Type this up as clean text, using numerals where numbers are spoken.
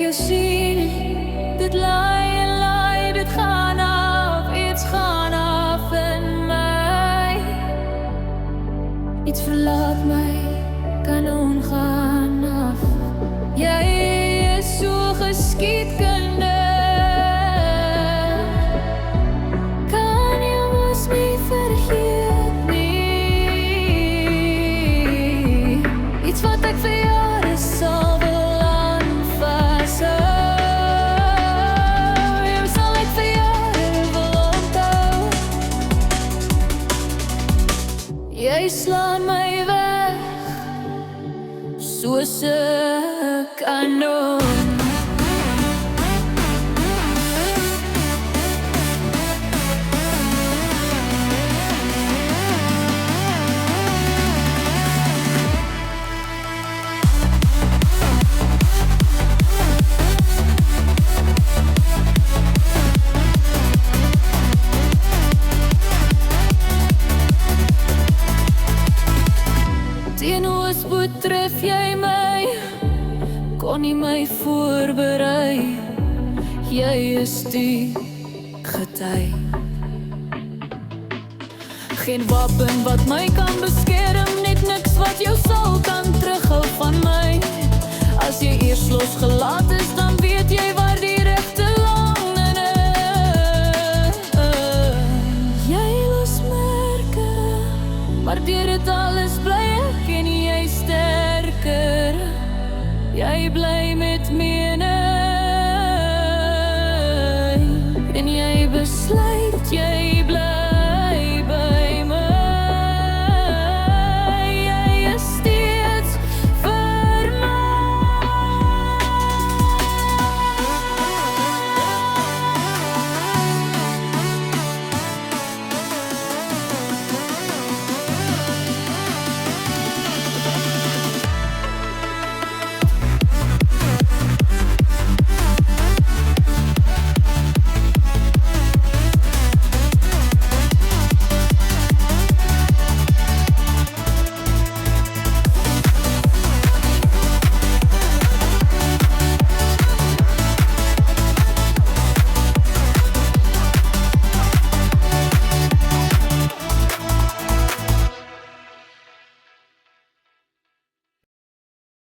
jou sien, dit laai en laai, dit gaan af, iets gaan af in my. Iets verlaat my, kanon gaan af. Jy is so geskiedkundig, kan jy ons nie vergeet nie. Iets wat ek vir jare sal wil aanvashou, jou sal ek vir jare wil onthou. Jy slaan my weg, soos 'n kanon. Teen hoëspoed tref jy my, kon nie my voorberei. Jy is die gety. Geen wapen wat my kan beskerm, net niks wat jou sal kan terughou van my. As jy eers losgelaat is, dan weet jy waar die regte landen is. Jy los merke, maar deur dit alles bly ek en jy sterker. Jy bly met mening en jy besluit jy